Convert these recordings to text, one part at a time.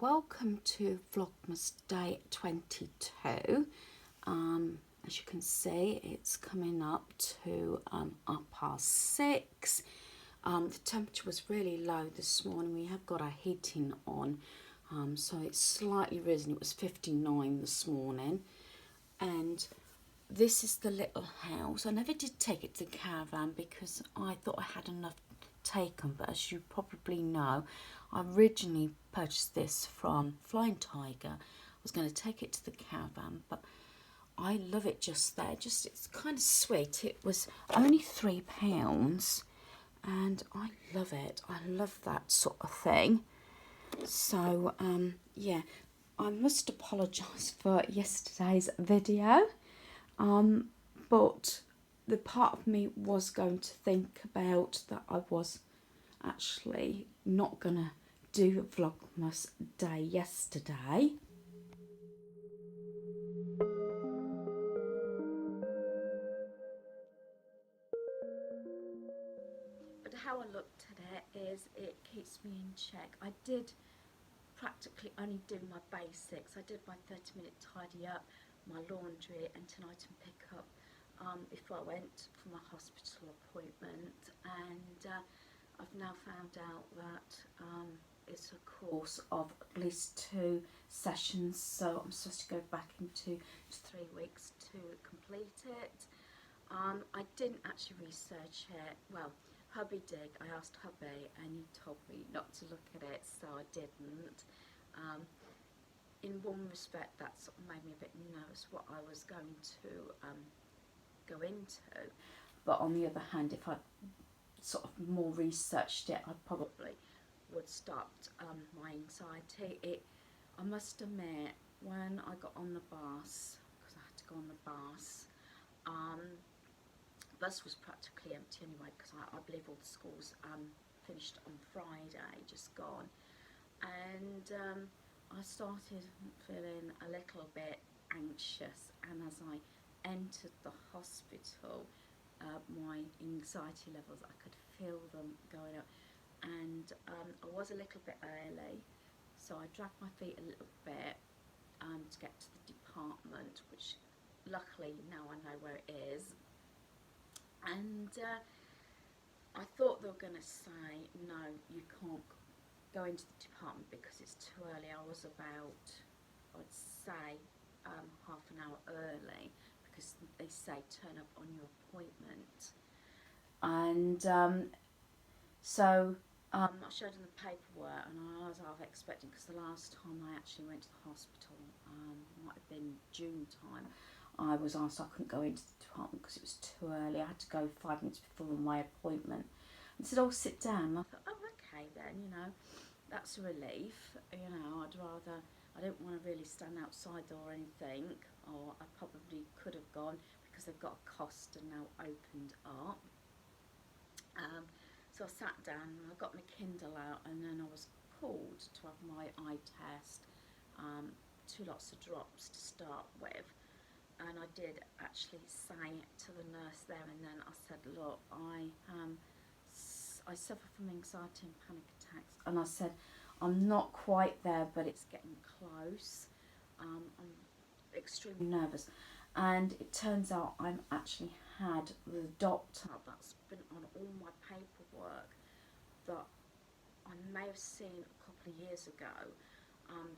welcome to Vlogmas Day 22. As you can see, it's coming up to 6:30. The temperature was really low this morning. We have got our heating on, so it's slightly risen. It was 59 this morning. And this is the little house. I never did take it to the caravan because I thought I had enough taken, but as you probably know, I originally purchased this from Flying Tiger. I was going to take it to the caravan, but I love it just there. It's kind of sweet. It was only £3 and I love it. I love that sort of thing. So yeah, I must apologise for yesterday's video, but the part of me was going to think about that I was actually not going to do Vlogmas Day yesterday. But how I looked at it is it keeps me in check. I did practically only do my basics. I did my 30-minute tidy up, my laundry and tonight and pick up before I went for my hospital appointment, and I've now found out that it's a course of at least 2 sessions, so I'm supposed to go back into 3 weeks to complete it. I didn't actually research it. Well, hubby did. I asked hubby and he told me not to look at it, so I didn't. In one respect, that sort of made me a bit nervous what I was going to go into, but on the other hand, if I sort of more researched it, I probably would start my anxiety. I must admit, when I got on the bus, because I had to go on the bus, bus was practically empty anyway, because I believe all the schools finished on Friday, just gone, and I started feeling a little bit anxious, and as I entered the hospital, my anxiety levels, I could feel them going up, and I was a little bit early, so I dragged my feet a little bit to get to the department, which luckily now I know where it is. And I thought they were going to say, no, you can't go into the department because it's too early. I was about, I'd say, half an hour early, because they say turn up on your appointment. And so I showed them the paperwork, and I was half expecting, because the last time I actually went to the hospital, might have been June time, I was asked I couldn't go into the department because it was too early. I had to go 5 minutes before my appointment. And said, oh, sit down. And I thought, oh, okay then, you know, that's a relief. You know, I don't want to really stand outside or anything, or I probably could have gone, because they've got a cost and now opened up. So I sat down and I got my Kindle out, and then I was called to have my eye test, 2 lots of drops to start with. And I did actually say to the nurse there and then, I said, look, I suffer from anxiety and panic attacks, and I said, I'm not quite there, but it's getting close. I'm extremely nervous. And it turns out I'm actually had the doctor that's been on all my paperwork that I may have seen a couple of years ago,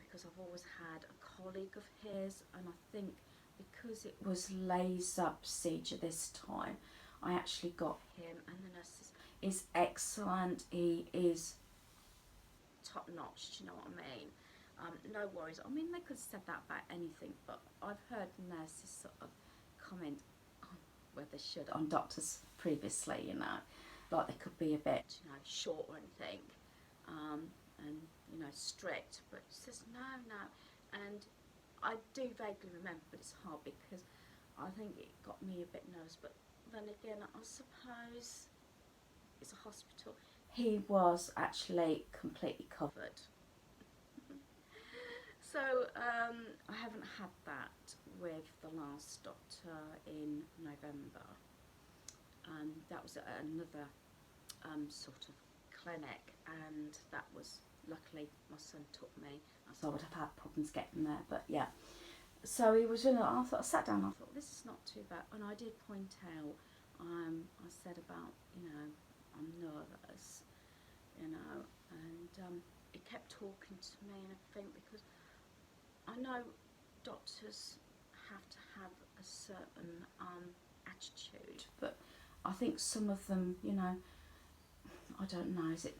because I've always had a colleague of his, and I think because it was laser procedure this time, I actually got him, and the nurse is excellent. He is top notch, do you know what I mean? No worries. I mean, they could have said that about anything, but I've heard nurses sort of comment on, where they should, on doctors previously, you know, like they could be a bit, you know, short or anything, and, you know, strict, but she says, no, and I do vaguely remember, but it's hard because I think it got me a bit nervous, but then again, I suppose it's a hospital. He was actually completely covered. So I haven't had that with the last doctor in November. That was at another sort of clinic, and that was luckily my son took me, so I would have had problems getting there, but yeah. So he was I sat down, I thought, this is not too bad, and I did point out, I said about, you know, I'm nervous, you know, and he kept talking to me and everything, because I know doctors have to have a certain attitude, but I think some of them, you know, I don't know, it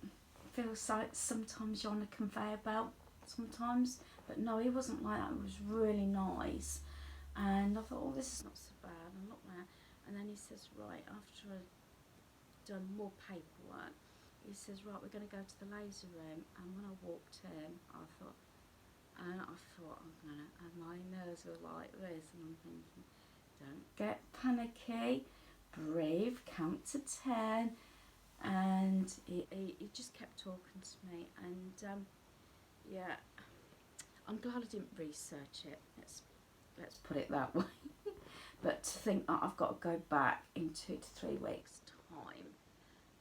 feels like sometimes you're on a conveyor belt sometimes, but no, he wasn't like that. It was really nice, and I thought, oh, this is not so bad, I'm not bad. And then he says, right, after I'd done more paperwork, he says, right, we're going to go to the laser room. And when I walked in, I thought, I'm gonna, and my nerves were like this, and I'm thinking, don't get panicky, breathe, count to 10. And he just kept talking to me, and yeah, I'm glad I didn't research it, let's put it that way. But to think that I've got to go back in 2 to 3 weeks time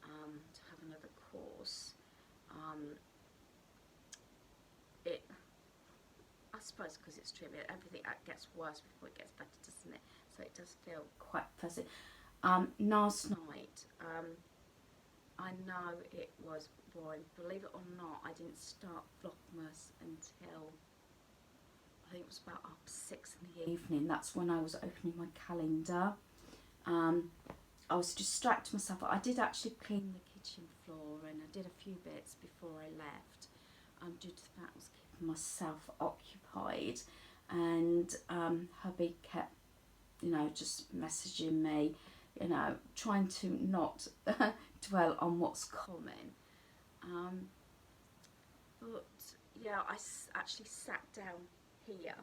to have another course, I suppose because it's treatment, everything gets worse before it gets better, doesn't it? So it does feel quite fuzzy. Last night, I know it was boring. Believe it or not, I didn't start Vlogmas until I think it was about 6 in the evening. That's when I was opening my calendar. I was distracting myself. I did actually clean the kitchen floor, and I did a few bits before I left, due to the fact I was keeping myself occupied, and hubby kept, you know, just messaging me, you know, trying to not dwell on what's coming. But yeah, I actually sat down here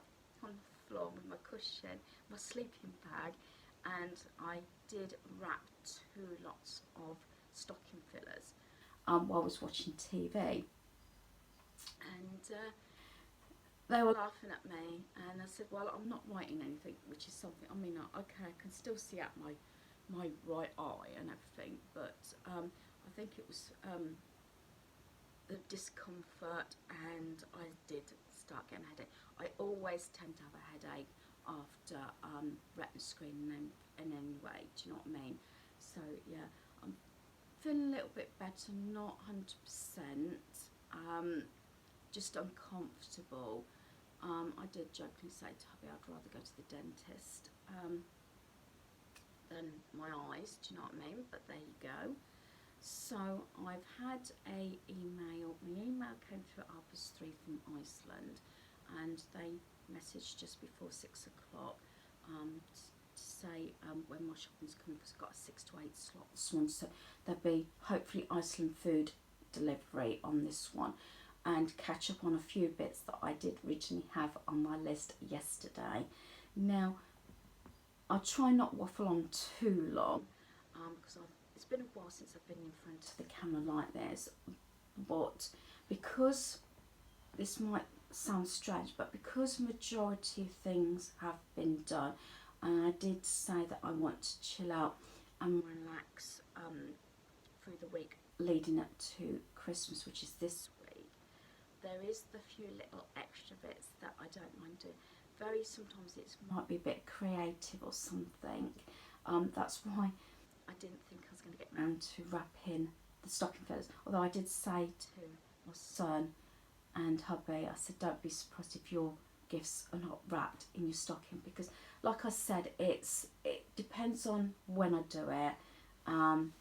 on the floor with my cushion, my sleeping bag, and I did wrap 2 lots of stocking fillers while I was watching TV. And they were laughing at me, and I said, well, I'm not writing anything, which is something, I mean, okay, I can still see out my right eye and everything, but I think it was the discomfort, and I did start getting a headache. I always tend to have a headache after retina screening in any way, do you know what I mean? So yeah, I'm feeling a little bit better, not 100%, just uncomfortable. I did jokingly say to hubby I'd rather go to the dentist than my eyes, do you know what I mean? But there you go. So I've had a email. My email came through at 3:30 from Iceland, and they messaged just before 6 o'clock to say when my shopping's coming, because I've got a 6 to 8 slots one. So there'll be hopefully Iceland food delivery on this one, and catch up on a few bits that I did originally have on my list yesterday. Now, I'll try not waffle on too long, because it's been a while since I've been in front of the camera like this, but because this might sound strange, but because majority of things have been done, and I did say that I want to chill out and relax through the week leading up to Christmas, which is this week, there is the few little extra bits that I don't mind doing. Sometimes it might be a bit creative or something. That's why I didn't think I was going to get round to wrapping the stocking fillers. Although I did say to my son and hubby, I said, don't be surprised if your gifts are not wrapped in your stocking, because like I said, it depends on when I do it, and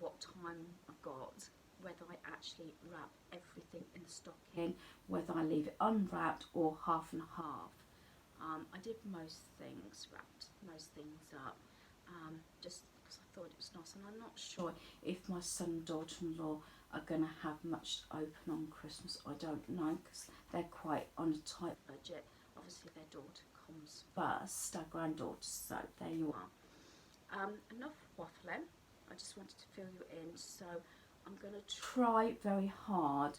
what time I've got, whether I actually wrap everything in the stocking, whether I leave it unwrapped or half and half. I did most things, wrapped most things up, just because I thought it was nice, and I'm not sure if my son and daughter-in-law are going to have much open on Christmas. I don't know, because they're quite on a tight budget. Obviously their daughter comes first, our granddaughter, so there you are. Enough waffling, I just wanted to fill you in, so I'm going to try very hard.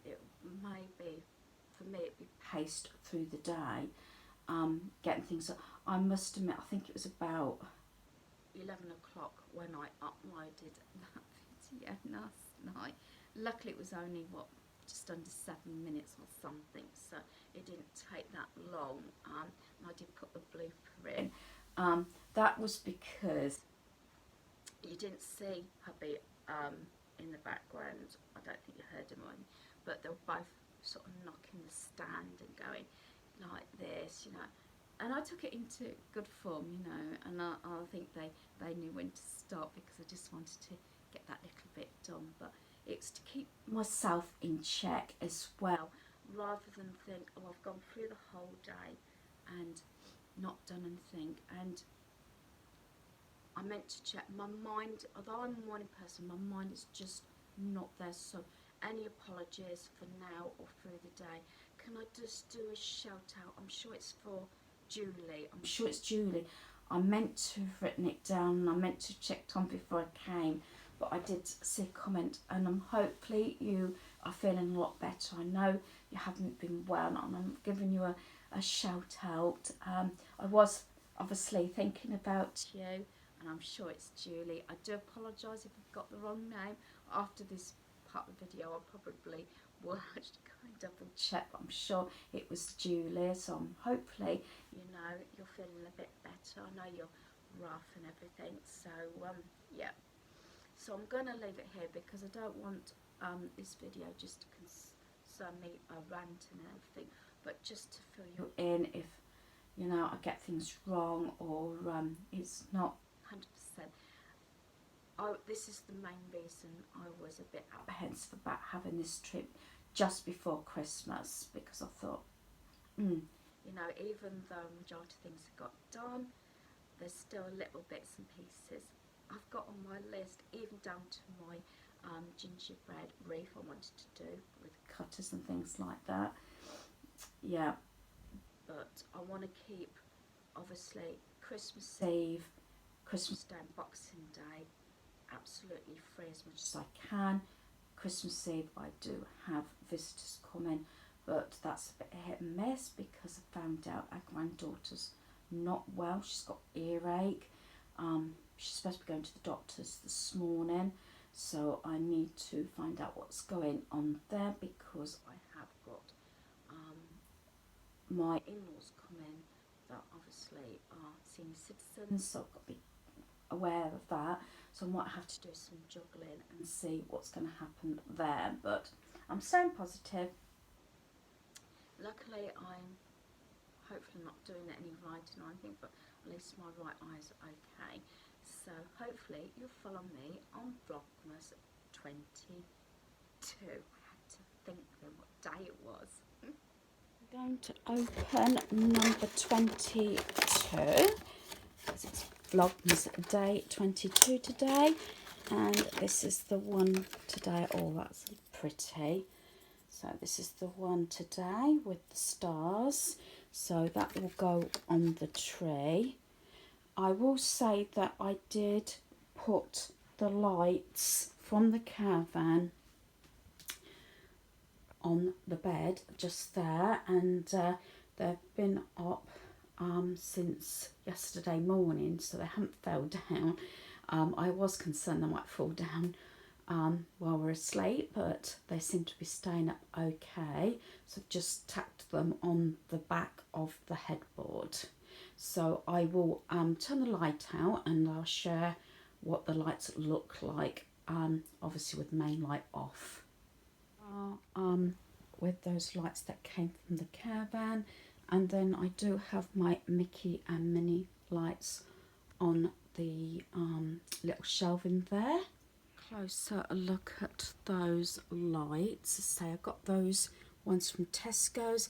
It may be, for me, it'd be paced through the day, getting things up. I must admit, I think it was about 11 o'clock when I uploaded that video last night, Luckily it was only, what, just under 7 minutes or something, so it didn't take that long. And I did put the blooper in. That was because you didn't see hubby in the background. I don't think you heard him on, but they were both sort of knocking the stand and going like this, you know. And I took it into good form, you know, and I think they knew when to stop, because I just wanted to get that little bit done. But it's to keep myself in check as well, rather than think, oh, I've gone through the whole day and not done anything. And I meant to check my mind, although I'm a morning person, my mind is just not there. So any apologies for now or through the day. Can I just do a shout out? I'm sure it's for Julie. I'm sure it's Julie. I meant to have written it down, and I meant to have checked on before I came, but I did see a comment, and hopefully you are feeling a lot better. I know you haven't been well, and I'm giving you a shout out. I was obviously thinking about you, and I'm sure it's Julie. I do apologise if I've got the wrong name. After this part of the video, I probably will actually go and double check, but I'm sure it was Julie. So hopefully, you know, you're feeling a bit better. I know you're rough and everything, so yeah. So I'm going to leave it here, because I don't want this video just to concern me ranting and everything, but just to fill you in if, you know, I get things wrong or it's not 100%. This is the main reason I was a bit apprehensive about having this trip just before Christmas, because I thought, you know, even though the majority of things have got done, there's still little bits and pieces I've got on my list, even down to my gingerbread wreath I wanted to do with cutters and things like that. Yeah, but I want to keep, obviously, Christmas Eve, Christmas Day and Boxing Day absolutely free as much as I can. Christmas Eve I do have visitors coming, but that's a bit hit and miss, because I found out our granddaughter's not well. She's got earache. She's supposed to be going to the doctor's this morning, so I need to find out what's going on there, because I have got my in-laws coming that obviously are senior citizens, so I've got to be aware of that. So I might have to do some juggling and see what's going to happen there, but I'm staying positive. Luckily I'm hopefully not doing any writing or anything, but at least my right eye's okay. So hopefully you'll follow me on Vlogmas 22. I had to think then what day it was. I'm going to open number 22. It's Vlogmas day 22 today, and this is the one today. Oh, that's pretty. So this is the one today with the stars, so that will go on the tree. I will say that I did put the lights from the caravan on the bed just there, and they've been up since yesterday morning, so they haven't fell down. I was concerned they might fall down while we're asleep, but they seem to be staying up okay, so I've just tacked them on the back of the headboard. So I will turn the light out, and I'll share what the lights look like, obviously with the main light off. With those lights that came from the caravan, and then I do have my Mickey and Minnie lights on the little shelving there. Closer a look at those lights. So I got those ones from Tesco's.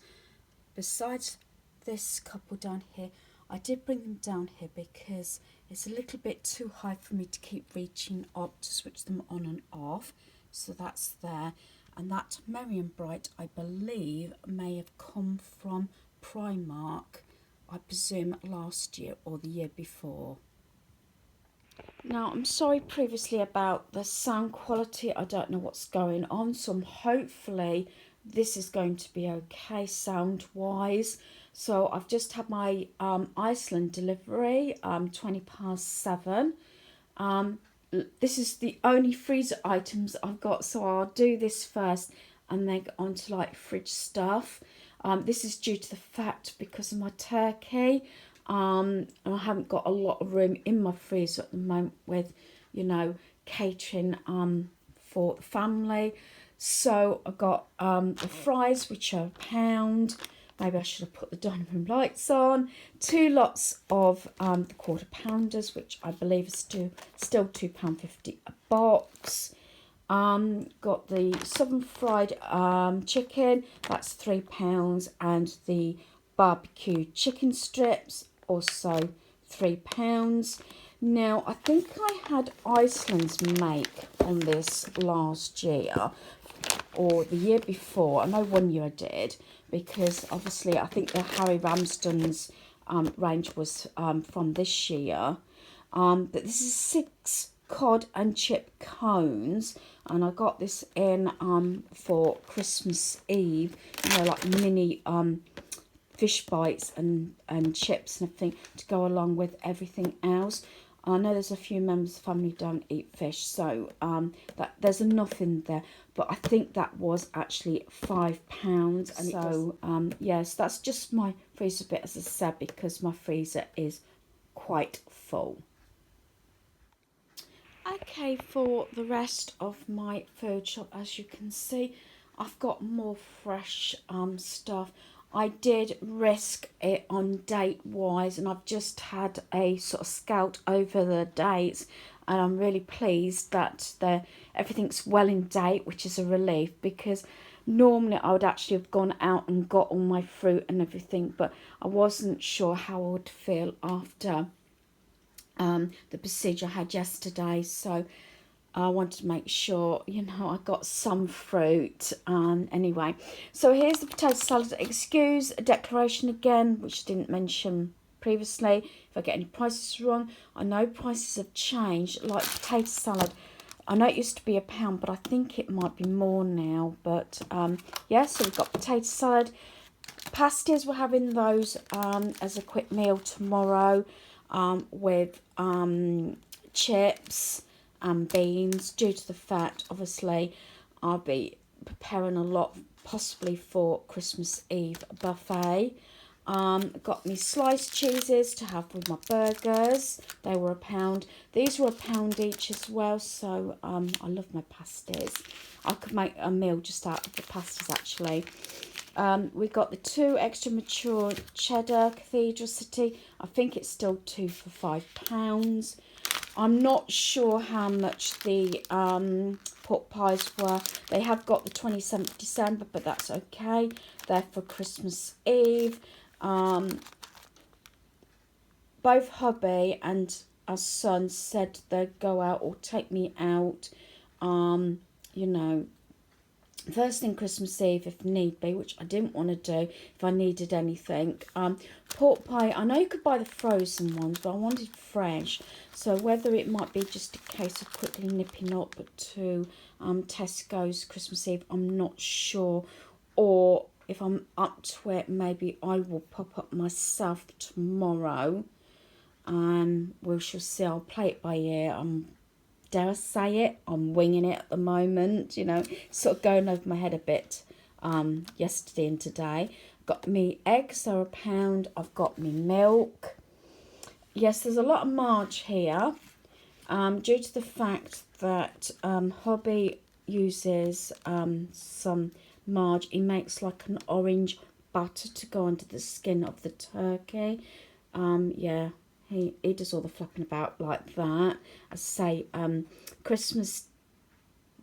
Besides this couple down here, I did bring them down here because it's a little bit too high for me to keep reaching up to switch them on and off. So that's there. And that Merry and Bright, I believe, may have come from Primark, I presume last year or the year before. Now, I'm sorry previously about the sound quality. I don't know what's going on, so hopefully this is going to be okay sound-wise. So I've just had my Iceland Delivery, 7:20. this is the only freezer items I've got, so I'll do this first and then get on to like fridge stuff. This is due to the fact because of my turkey, and I haven't got a lot of room in my freezer at the moment with, you know, catering for the family. So I got the fries, which are £1. Maybe I should have put the dining room lights on. 2 lots of the quarter pounders, which I believe is still £2.50 a box. Got the southern fried chicken, that's £3, and the barbecue chicken strips, also £3. Now, I think I had Iceland's make on this last year or the year before. I know one year I did, because obviously I think the Harry Ramsden's range was from this year. But this is 6 cod and chip cones, and I got this in for Christmas Eve, you know, like mini fish bites and chips and everything to go along with everything else. I know there's a few members of the family who don't eat fish, so that there's enough in there. But I think that was actually £5, and so yes, that's just my freezer bit, as I said, because my freezer is quite full. Okay, for the rest of my food shop, as you can see, I've got more fresh stuff. I did risk it on date wise, and I've just had a sort of scout over the dates, and I'm really pleased that everything's well in date, which is a relief, because normally I would actually have gone out and got all my fruit and everything, but I wasn't sure how I would feel after the procedure I had yesterday, so I wanted to make sure, you know, I got some fruit. Anyway, so here's the potato salad. Excuse a declaration again, which I didn't mention previously. If I get any prices wrong, I know prices have changed. Like potato salad, I know it used to be £1, but I think it might be more now. But yeah, so we've got potato salad. Pasties, we're having those as a quick meal tomorrow with chips and beans, due to the fact, obviously, I'll be preparing a lot, possibly for Christmas Eve buffet. Got me sliced cheeses to have with my burgers. They were £1. These were £1 each as well, so I love my pasties. I could make a meal just out of the pasties, actually. We got the 2 extra mature cheddar Cathedral City. I think it's still 2 for £5. I'm not sure how much the pork pies were. They have got the 27th of December, but that's okay. They're for Christmas Eve. Both hubby and our son said they'd go out or take me out, you know, first thing Christmas Eve if need be, which I didn't want to do if I needed anything. Pork pie, I know you could buy the frozen ones, but I wanted fresh. So whether it might be just a case of quickly nipping up to Tesco's Christmas Eve, I'm not sure. Or if I'm up to it, maybe I will pop up myself tomorrow. We shall see. I'll play it by ear. Dare I say it, I'm winging it at the moment, you know, sort of going over my head a bit yesterday and today. Got me eggs, they're £1. I've got me milk. Yes, there's a lot of marge here, due to the fact that hubby uses some marge. He makes like an orange butter to go under the skin of the turkey. Yeah. He does all the flapping about like that. I say Christmas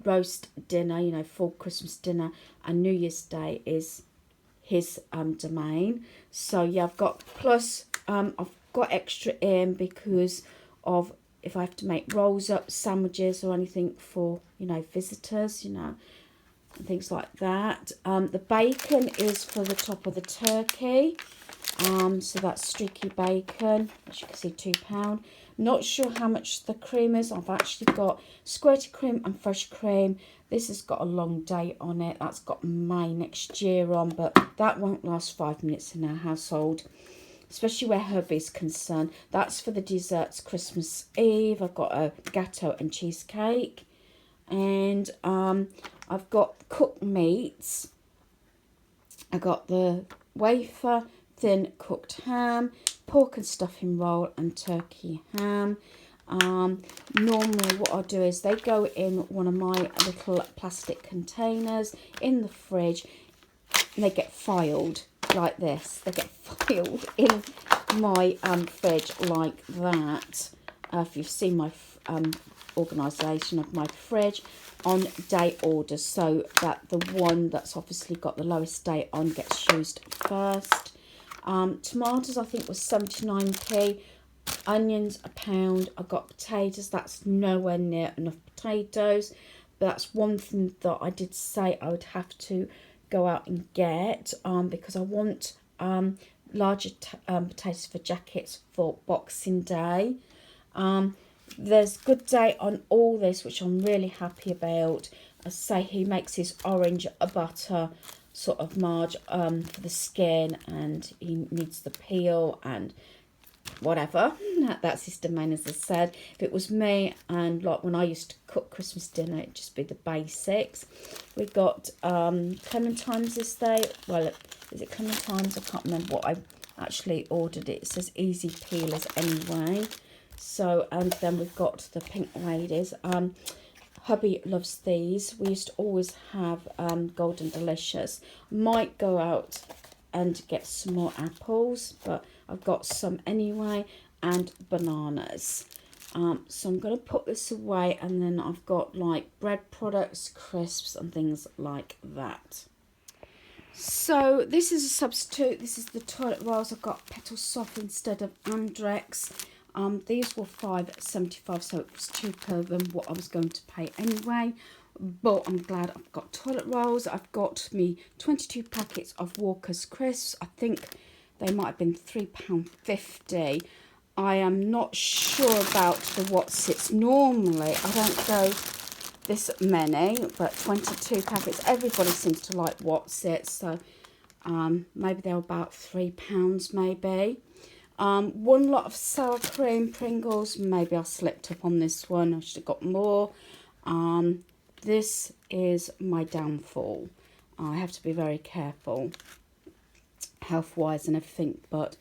roast dinner, you know, full Christmas dinner, and New Year's Day is his domain. So yeah, I've got plus I've got extra in because of if I have to make rolls up, sandwiches or anything for, you know, visitors, you know, and things like that. The bacon is for the top of the turkey. So that's streaky bacon, as you can see, £2. Not sure how much the cream is. I've actually got squirty cream and fresh cream. This has got a long date on it. That's got May next year on, but that won't last 5 minutes in our household. especially where hubby's concerned. That's for the desserts Christmas Eve. I've got a gâteau and cheesecake. And I've got cooked meats. I got the wafer, thin cooked ham, pork and stuffing roll, and turkey ham. Normally what I'll do is they go in one of my little plastic containers in the fridge, and they get filed like this. They get filed in my fridge like that. If you've seen my organisation of my fridge on day orders, so that the one that's obviously got the lowest date on gets used first. Tomatoes I think was 79p. Onions £1. I got potatoes. That's nowhere near enough potatoes, but that's one thing that I did say I would have to go out and get, because I want larger potatoes for jackets for Boxing Day. There's good date on all this, which I'm really happy about. I say he makes his orange butter sort of marge for the skin, and he needs the peel and whatever. That's his domain, as I said. If it was me, and like when I used to cook Christmas dinner, it'd just be the basics. We got clementines this day. Well, is it clementines? I can't remember what I actually ordered. It says easy peelers anyway. So, and then we've got the pink ladies. Hubby loves these. We used to always have Golden Delicious. Might go out and get some more apples, but I've got some anyway, and bananas. So I'm going to put this away, and then I've got like bread products, crisps and things like that. So this is a substitute. This is the toilet rolls. I've got Petal Soft instead of Andrex. These were $5.75, so it was cheaper than what I was going to pay anyway. But I'm glad I've got toilet rolls. I've got me 22 packets of Walker's crisps. I think they might have been £3.50. I am not sure about the Wotsits. Normally I don't go this many, but 22 packets. Everybody seems to like Wotsits, so maybe they're about £3 maybe. One lot of sour cream Pringles. Maybe I slipped up on this one. I should have got more. This is my downfall. I have to be very careful health-wise and everything, but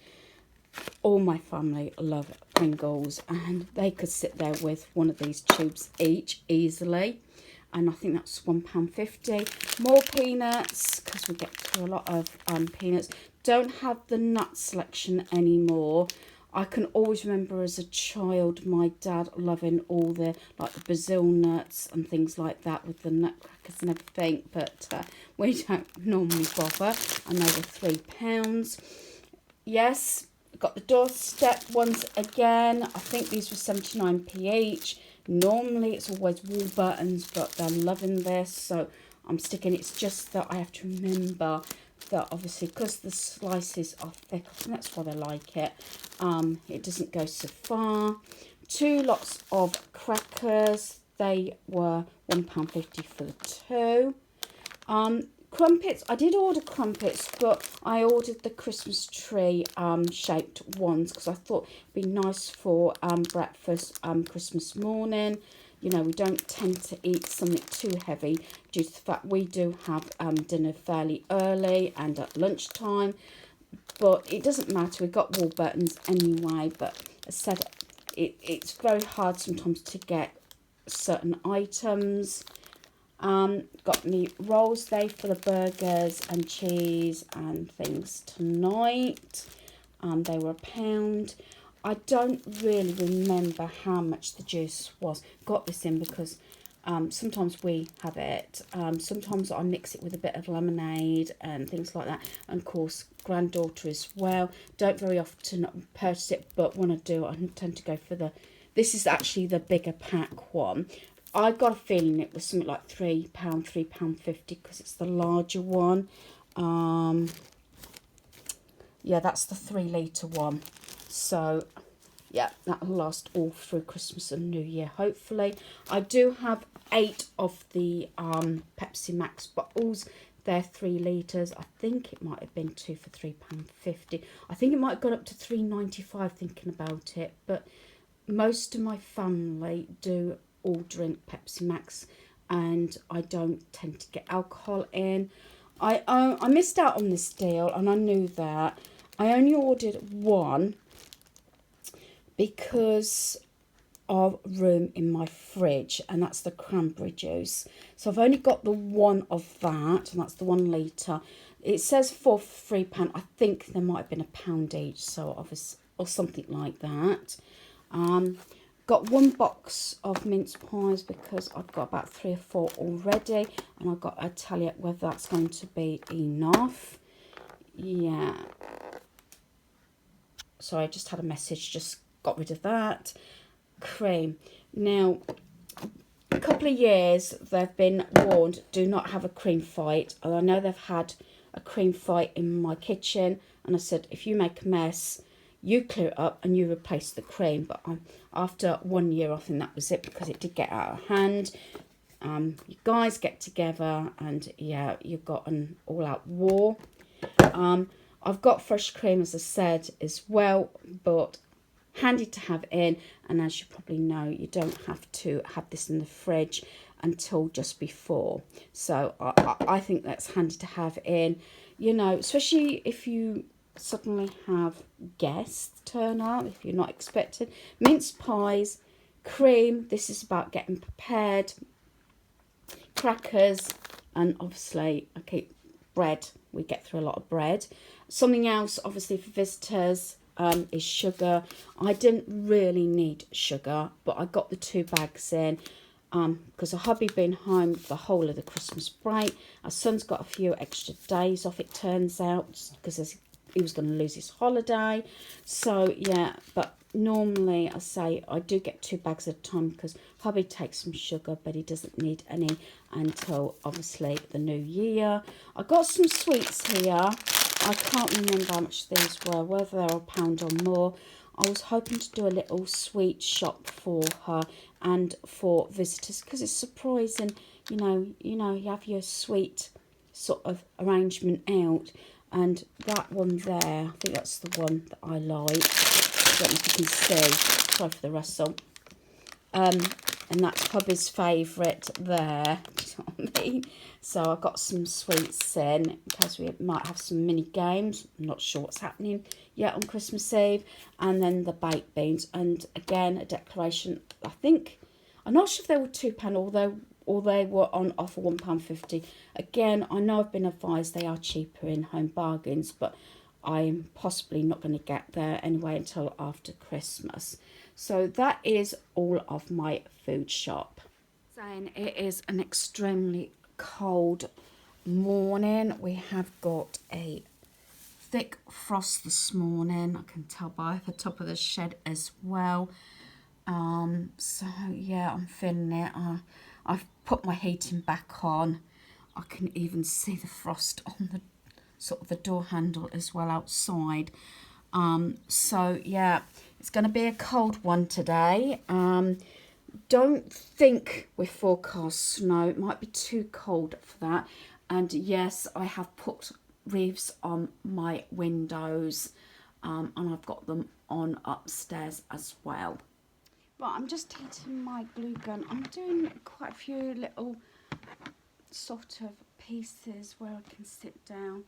all my family love Pringles, and they could sit there with one of these tubes each easily, and I think that's £1.50. More peanuts, because we get through a lot of peanuts. Don't have the nut selection anymore. I can always remember as a child my dad loving all the like the Brazil nuts and things like that with the nutcrackers and everything, but we don't normally bother. And they were £3. Yes, got the doorstep ones again. I think these were 79p each. Normally it's always Warburton's, but they're loving this, so I'm sticking. It's just that I have to remember that obviously because the slices are thick, I think that's why they like it. It doesn't go so far. 2 lots of crackers. They were £1.50 for the 2. Crumpets. I did order crumpets, but I ordered the Christmas tree shaped ones because I thought it'd be nice for breakfast Christmas morning. You know, we don't tend to eat something too heavy due to the fact we do have dinner fairly early and at lunchtime. But it doesn't matter. We've got Warburton's anyway. But as I said, it's very hard sometimes to get certain items. Got me rolls day for the burgers and cheese and things tonight. They were £1. I don't really remember how much the juice was. Got this in because sometimes we have it. Sometimes I mix it with a bit of lemonade and things like that. And of course, granddaughter as well. Don't very often purchase it, but when I do, I tend to go for the... This is actually the bigger pack one. I got a feeling it was something like £3, £3.50 because it's the larger one. Yeah, that's the 3 litre one. So, yeah, that'll last all through Christmas and New Year, hopefully. I do have 8 of the Pepsi Max bottles. they're 3 litres. I think it might have been 2 for £3.50. I think it might have gone up to £3.95 thinking about it. But most of my family do all drink Pepsi Max, and I don't tend to get alcohol in. I missed out on this deal, and I knew that. I only ordered one because of room in my fridge, and that's the cranberry juice. So I've only got the one of that, and that's the 1 litre. It says £4 for £3. I think there might have been £1 each, so obviously, or something like that. Got 1 box of mince pies because I've got about 3 or 4 already, and I've got to tell you whether that's going to be enough. Yeah. So I just had a message, just got rid of that. Cream. Now, a couple of years they've been warned, do not have a cream fight. And I know they've had a cream fight in my kitchen, and I said, if you make a mess, you clear it up and you replace the cream. But after 1 year, I think that was it, because it did get out of hand. You guys get together and yeah, you've got an all-out war. I've got fresh cream, as I said, as well, but handy to have in. And as you probably know, you don't have to have this in the fridge until just before. So I think that's handy to have in, you know, especially if you suddenly have guests turn up, if you're not expected. Mince pies, cream, this is about getting prepared, crackers, and obviously I keep bread. We get through a lot of bread. Something else obviously for visitors is sugar. I didn't really need sugar, but I got the 2 bags in because our hubby been home the whole of the Christmas break. Our son's got a few extra days off, it turns out, because he was going to lose his holiday. So yeah, but normally I say I do get 2 bags at a time because hubby takes some sugar, but he doesn't need any until obviously the new year. I got some sweets here. I can't remember how much these were, whether they're £1 or more. I was hoping to do a little sweet shop for her and for visitors, because it's surprising, you know, you have your sweet sort of arrangement out. And that one there, I think that's the one that I like. I don't know if you can see. Sorry for the rustle. And that's hubby's favourite there. Do you know what I mean? So I've got some sweets in because we might have some mini games. I'm not sure what's happening yet on Christmas Eve. And then the baked beans. And again, a declaration. I think, I'm not sure if they were £2, or they were on offer £1.50. Again, I know I've been advised they are cheaper in Home Bargains, but I'm possibly not going to get there anyway until after Christmas. So that is all of my food shop. Saying it is an extremely cold morning. We have got a thick frost this morning. I can tell by the top of the shed as well. So yeah, I'm feeling it. I've put my heating back on. I can even see the frost on the sort of the door handle as well outside. So yeah, it's going to be a cold one today. Don't think we forecast snow. It might be too cold for that. And yes, I have put wreaths on my windows, and I've got them on upstairs as well. Right, I'm just heating my glue gun. I'm doing quite a few little sort of pieces where I can sit down,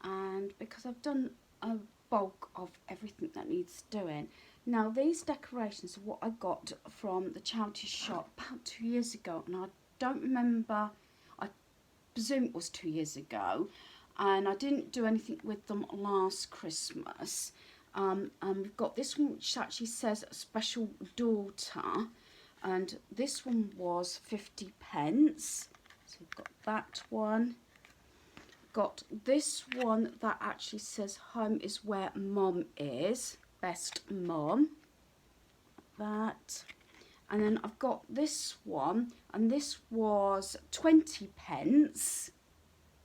and because I've done a bulk of everything that needs doing. Now these decorations are what I got from the charity shop about 2 years ago, and I don't remember, I presume it was 2 years ago, and I didn't do anything with them last Christmas. And we've got this one which actually says special daughter, and this one was 50 pence. So we've got that one. Got this one that actually says home is where mum is, best mum. That. And then I've got this one, and this was 20 pence,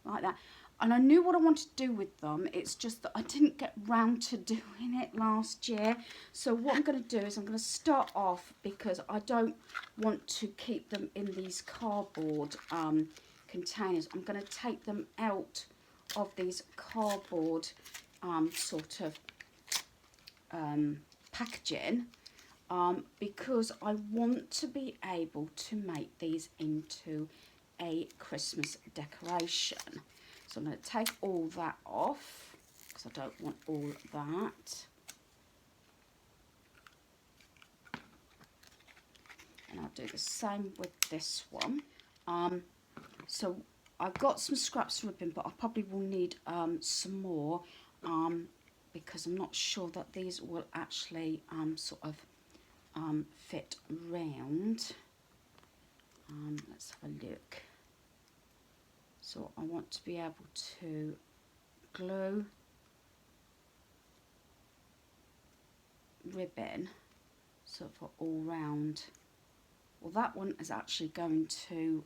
like that. And I knew what I wanted to do with them. It's just that I didn't get round to doing it last year. So what I'm going to do is I'm going to start off, because I don't want to keep them in these cardboard containers. I'm going to take them out of these cardboard sort of packaging because I want to be able to make these into a Christmas decoration. So I'm going to take all that off because I don't want all that. And I'll do the same with this one. So I've got some scraps ribbon, but I probably will need some more because I'm not sure that these will actually sort of fit round. Let's have a look. So I want to be able to glue ribbon sort of all round. Well, that one is actually going to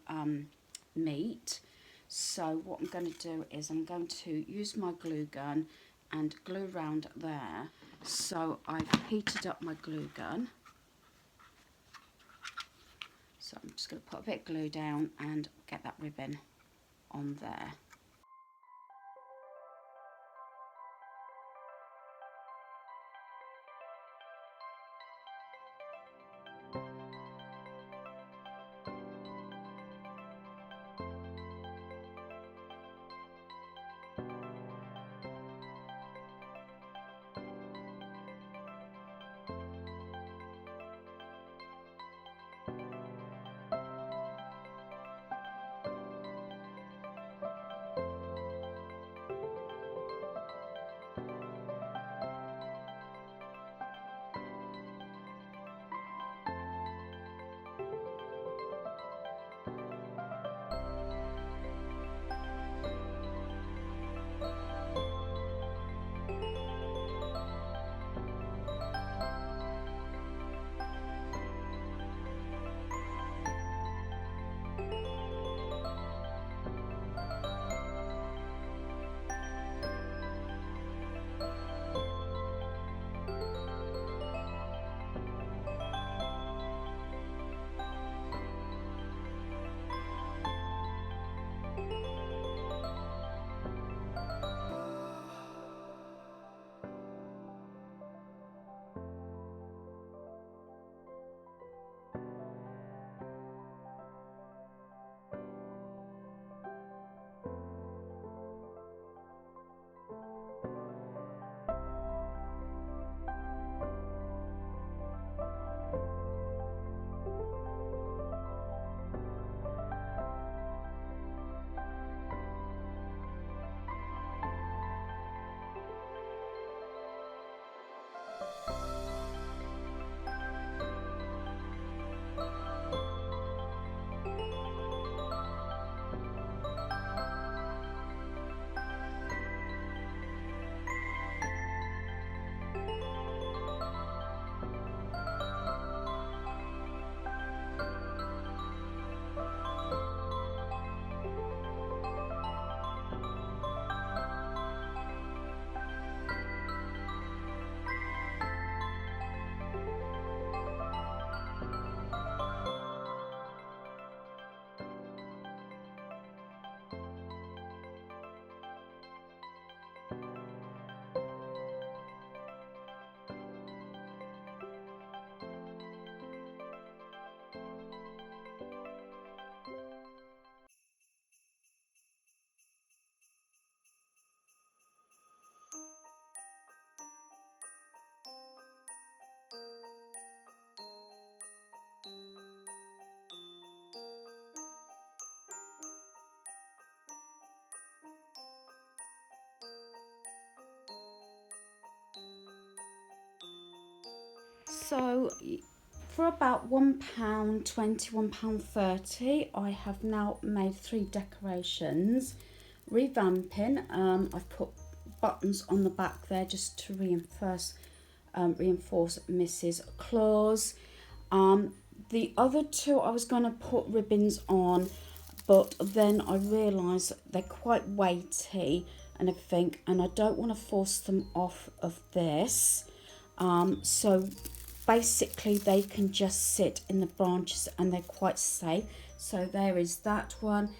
meet. So what I'm going to do is I'm going to use my glue gun and glue around there. So I've heated up my glue gun. So I'm just going to put a bit of glue down and get that ribbon on there. So for about £1.20, £1.30, I have now made 3 decorations. Revamping, I've put buttons on the back there just to reinforce Mrs. Claus. The other 2 I was going to put ribbons on, but then I realised they're quite weighty and everything, and I don't want to force them off of this. So basically they can just sit in the branches and they're quite safe. So there is that one,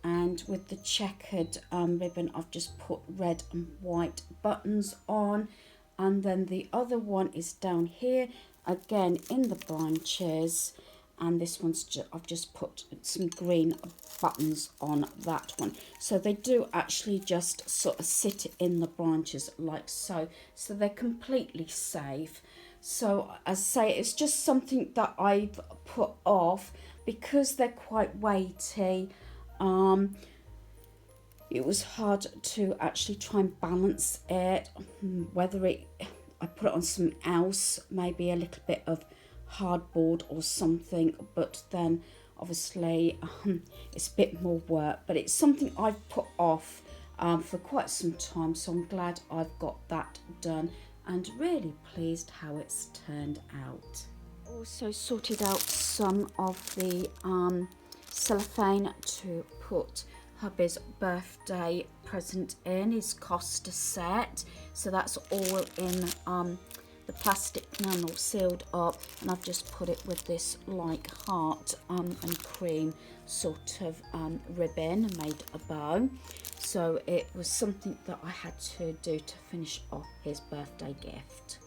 and with the checkered ribbon I've just put red and white buttons on, and then the other one is down here again in the branches, and this one's I've just put some green buttons on that one, so they do actually just sort of sit in the branches like so, so they're completely safe. So as I say, it's just something that I've put off because they're quite weighty. It was hard to actually try and balance it, whether I put it on something else, maybe a little bit of hardboard or something, but then obviously it's a bit more work, but it's something I've put off for quite some time, so I'm glad I've got that done and really pleased how it's turned out. Also sorted out some of the cellophane to put hubby's birthday present in, his Costa set, so that's all in the plastic now, all sealed up, and I've just put it with this like heart and cream sort of ribbon and made a bow. So it was something that I had to do to finish off his birthday gift.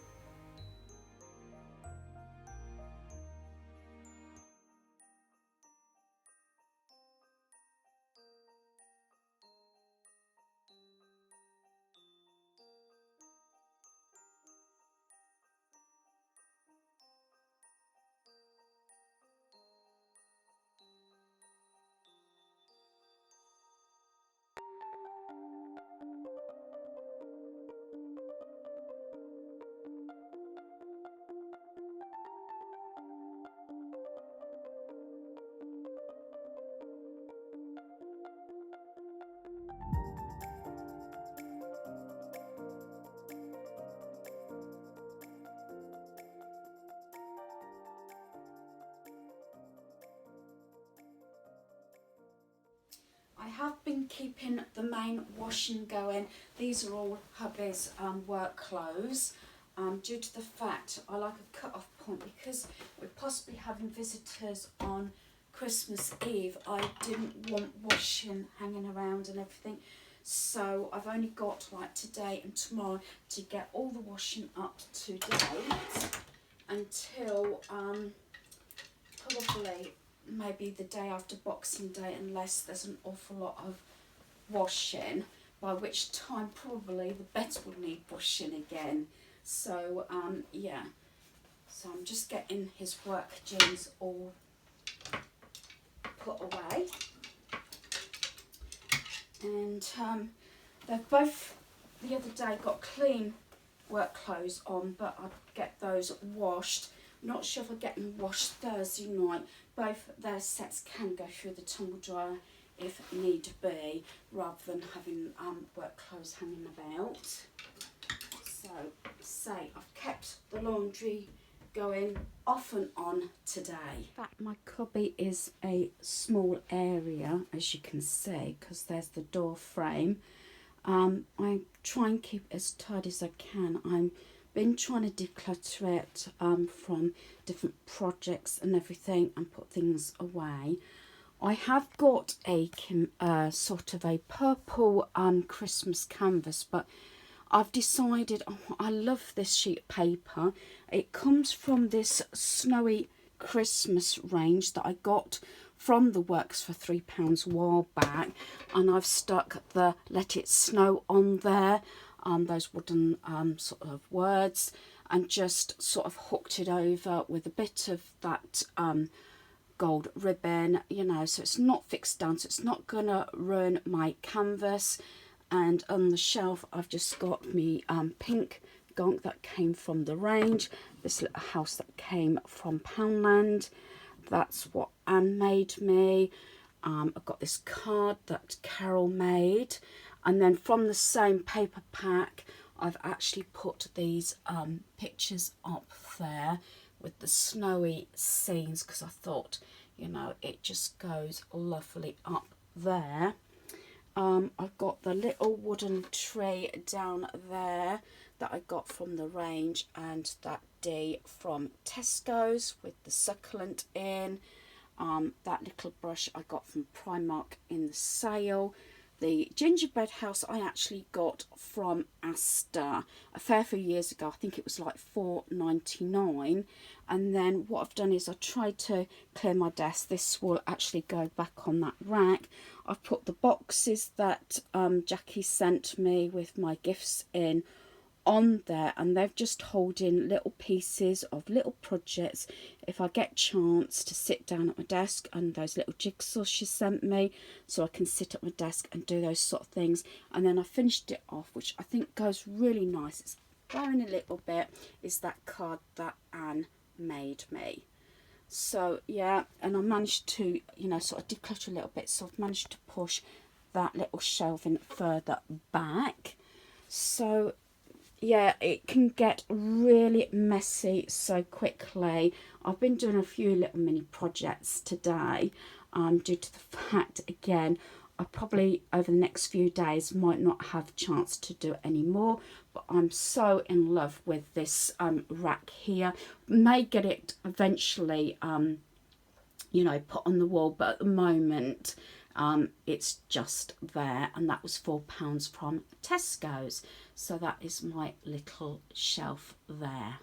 I have been keeping the main washing going. These are all hubby's work clothes, due to the fact I like a cut-off point because we're possibly having visitors on Christmas Eve. I didn't want washing hanging around and everything, so I've only got like today and tomorrow to get all the washing up to date until probably maybe the day after Boxing Day, unless there's an awful lot of washing, by which time probably the beds will need washing again. So yeah, so I'm just getting his work jeans all put away, and they've both the other day got clean work clothes on, but I'd get those washed. Not sure if I get them washed Thursday night. Both their sets can go through the tumble dryer if need be, rather than having work clothes hanging about. So, say I've kept the laundry going off and on today. In fact, my cubby is a small area, as you can see, because there's the door frame. I try and keep it as tidy as I can. I've been trying to declutter it from different projects and everything and put things away. I have got a sort of a purple Christmas canvas, but I've decided, I love this sheet of paper. It comes from this Snowy Christmas range that I got from the Works for £3 a while back, and I've stuck the Let It Snow on there, those wooden sort of words, and just sort of hooked it over with a bit of that gold ribbon, you know, so it's not fixed down, so it's not gonna ruin my canvas. And on the shelf I've just got me pink gonk that came from the range, this little house that came from Poundland. That's what Anne made me. I've got this card that Carol made, and then from the same paper pack I've actually put these pictures up there with the snowy scenes, because I thought, you know, it just goes lovely up there. I've got the little wooden tree down there that I got from the range, and that D from Tesco's with the succulent in. That little brush I got from Primark in the sale. The gingerbread house I actually got from Asda a fair few years ago. I think it was like £4.99. And then what I've done is I tried to clear my desk. This will actually go back on that rack. I've put the boxes that Jackie sent me with my gifts in on there, and they've just holding little pieces of little projects if I get chance to sit down at my desk, and those little jigsaws she sent me so I can sit at my desk and do those sort of things. And then I finished it off, which I think goes really nice, it's blowing a little bit, is that card that Anne made me. So yeah, and I managed to, you know, sort of declutter a little bit, so I've managed to push that little shelving further back. So yeah, it can get really messy so quickly. I've been doing a few little mini projects today, due to the fact, again, I probably over the next few days might not have a chance to do it anymore. But I'm so in love with this rack here. May get it eventually, you know, put on the wall, but at the moment it's just there, and that was £4 from Tesco's. So that is my little shelf there.